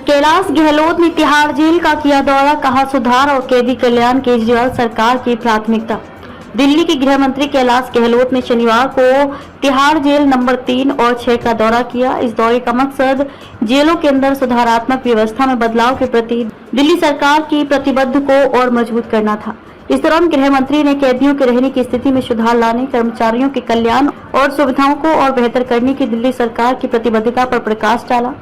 कैलाश गहलोत ने तिहाड़ जेल का किया दौरा, कहा सुधार और कैदी कल्याण केजरीवाल सरकार की प्राथमिकता। दिल्ली के गृह मंत्री कैलाश गहलोत ने शनिवार को तिहाड़ जेल नंबर 3 और 6 का दौरा किया। इस दौरे का मकसद जेलों के अंदर सुधारात्मक व्यवस्था में बदलाव के प्रति दिल्ली सरकार की प्रतिबद्ध को और मजबूत करना था। इस दौरान गृह मंत्री ने कैदियों के रहने की स्थिति में सुधार लाने, कर्मचारियों के कल्याण और सुविधाओं को और बेहतर करने की दिल्ली सरकार की प्रतिबद्धता पर प्रकाश डाला।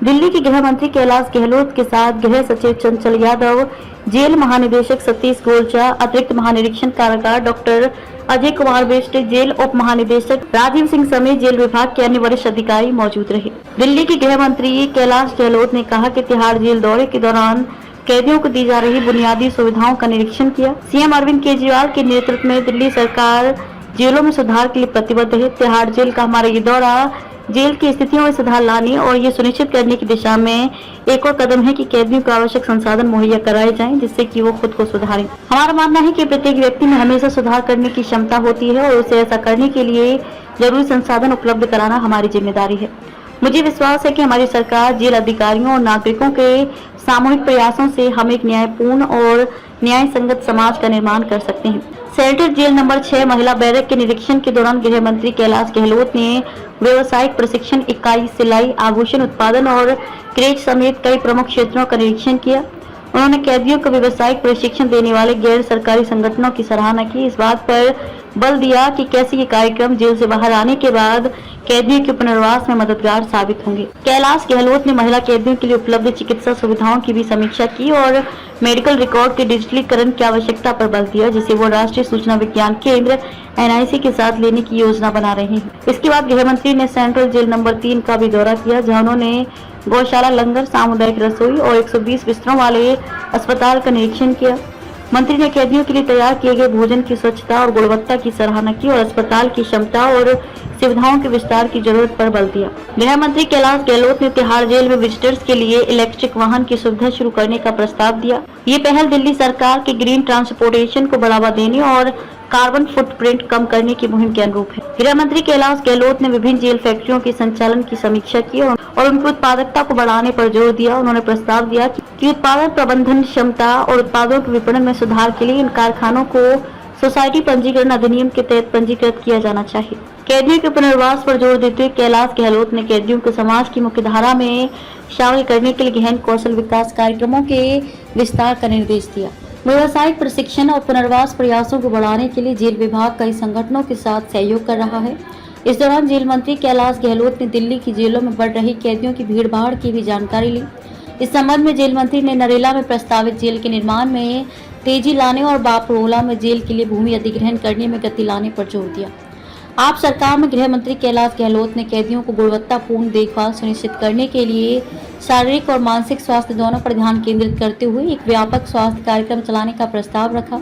दिल्ली के गृह मंत्री कैलाश गहलोत के साथ गृह सचिव चंचल यादव, जेल महानिदेशक सतीश गोलचा, अतिरिक्त महानिरीक्षक कारागार डॉक्टर अजय कुमार बिष्ट, जेल उप महानिदेशक राजीव सिंह समेत जेल विभाग के अन्य वरिष्ठ अधिकारी मौजूद रहे। दिल्ली के गृह मंत्री कैलाश गहलोत ने कहा कि तिहाड़ जेल दौरे के दौरान कैदियों को दी जा रही बुनियादी सुविधाओं का निरीक्षण किया। सीएम अरविंद केजरीवाल के नेतृत्व में दिल्ली सरकार जेलों में सुधार के लिए प्रतिबद्ध है। तिहाड़ जेल का हमारा ये दौरा जेल की स्थितियों में सुधार लाने और ये सुनिश्चित करने की दिशा में एक और कदम है कि कैदियों को आवश्यक संसाधन मुहैया कराए जाएं, जिससे कि वो खुद को सुधारें। हमारा मानना है कि प्रत्येक व्यक्ति में हमेशा सुधार करने की क्षमता होती है और उसे ऐसा करने के लिए जरूरी संसाधन उपलब्ध कराना हमारी जिम्मेदारी है। मुझे विश्वास है कि हमारी सरकार जेल अधिकारियों और नागरिकों के सामूहिक प्रयासों से हम एक न्यायपूर्ण और न्याय संगत समाज का निर्माण कर सकते हैं। सेंट्रल जेल नंबर 6 महिला बैरक के निरीक्षण के दौरान गृह मंत्री कैलाश गहलोत ने व्यवसायिक प्रशिक्षण इकाई, सिलाई, आभूषण उत्पादन और क्रेच समेत कई प्रमुख क्षेत्रों का निरीक्षण किया। उन्होंने कैदियों को व्यवसायिक प्रशिक्षण देने वाले गैर सरकारी संगठनों की सराहना की। इस बात पर बल दिया कि कैसे ये कार्यक्रम जेल से बाहर आने के बाद कैदियों के पुनर्वास में मददगार साबित होंगे। कैलाश गहलोत ने महिला कैदियों के लिए उपलब्ध चिकित्सा सुविधाओं की भी समीक्षा की और मेडिकल रिकॉर्ड के डिजिटलीकरण की आवश्यकता पर बल दिया, जिसे वो राष्ट्रीय सूचना विज्ञान केंद्र NIC के साथ लेने की योजना बना रहे हैं। इसके बाद गृह मंत्री ने सेंट्रल जेल नंबर 3 का भी दौरा किया, जहां उन्होंने गौशाला, लंगर, सामुदायिक रसोई और 120 बिस्तरों वाले अस्पताल का निरीक्षण किया। मंत्री ने कैदियों के लिए तैयार किए गए भोजन की स्वच्छता और गुणवत्ता की सराहना की और अस्पताल की क्षमता और सुविधाओं के विस्तार की जरूरत पर बल दिया। गृह मंत्री कैलाश गहलोत ने तिहाड़ जेल में विजिटर्स के लिए इलेक्ट्रिक वाहन की सुविधा शुरू करने का प्रस्ताव दिया। ये पहल दिल्ली सरकार के ग्रीन ट्रांसपोर्टेशन को बढ़ावा देने और कार्बन फुटप्रिंट कम करने की मुहिम के अनुरूप है। गृह मंत्री कैलाश गहलोत ने विभिन्न जेल फैक्ट्रियों के संचालन की समीक्षा की और उनकी उत्पादकता को बढ़ाने पर जोर दिया। उन्होंने प्रस्ताव दिया कि उत्पादन प्रबंधन क्षमता और उत्पादों के विपणन में सुधार के लिए इन कारखानों को सोसाइटी पंजीकरण अधिनियम के तहत पंजीकृत किया जाना चाहिए। कैदियों के पुनर्वास पर जोर देते हुए कैलाश गहलोत ने कैदियों को समाज की मुख्य धारा में शामिल करने के लिए गहन कौशल विकास कार्यक्रमों के विस्तार का निर्देश दिया। व्यावसायिक प्रशिक्षण और पुनर्वास प्रयासों को बढ़ाने के लिए जेल विभाग कई संगठनों के साथ सहयोग कर रहा है। इस दौरान जेल मंत्री कैलाश गहलोत ने दिल्ली की जेलों में बढ़ रही कैदियों की भीड़भाड़ की भी जानकारी ली। इस संबंध में जेल मंत्री ने नरेला में प्रस्तावित जेल के निर्माण में तेजी लाने और बापरोला में जेल के लिए भूमि अधिग्रहण करने में गति लाने पर जोर दिया। आप सरकार में गृह मंत्री कैलाश गहलोत ने कैदियों को गुणवत्तापूर्ण देखभाल सुनिश्चित करने के लिए शारीरिक और मानसिक स्वास्थ्य दोनों पर ध्यान केंद्रित करते हुए एक व्यापक स्वास्थ्य कार्यक्रम चलाने का प्रस्ताव रखा।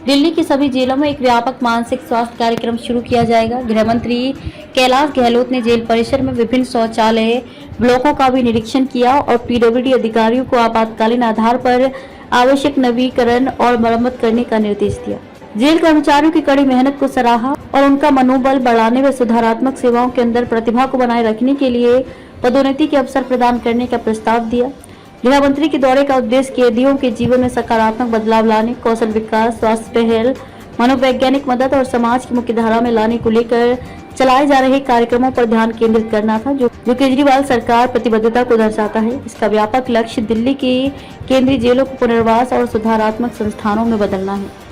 दिल्ली की सभी जेलों में एक व्यापक मानसिक स्वास्थ्य कार्यक्रम शुरू किया जाएगा। गृह मंत्री कैलाश गहलोत ने जेल परिसर में विभिन्न शौचालय ब्लॉकों का भी निरीक्षण किया और PWD अधिकारियों को आपातकालीन आधार पर आवश्यक नवीकरण और मरम्मत करने का निर्देश दिया। जेल कर्मचारियों की कड़ी मेहनत को सराहा और उनका मनोबल बढ़ाने व सुधारात्मक सेवाओं के अंदर प्रतिभा को बनाए रखने के लिए पदोन्नति के अवसर प्रदान करने का प्रस्ताव दिया। गृह मंत्री के दौरे का उद्देश्य कैदियों के जीवन में सकारात्मक बदलाव लाने, कौशल विकास, स्वास्थ्य पहल, मनोवैज्ञानिक मदद और समाज की मुख्य धारा में लाने को लेकर चलाए जा रहे कार्यक्रमों पर ध्यान केंद्रित करना था, जो केजरीवाल सरकार प्रतिबद्धता को दर्शाता है। इसका व्यापक लक्ष्य दिल्ली की केंद्रीय जेलों को पुनर्वास और सुधारात्मक संस्थानों में बदलना है।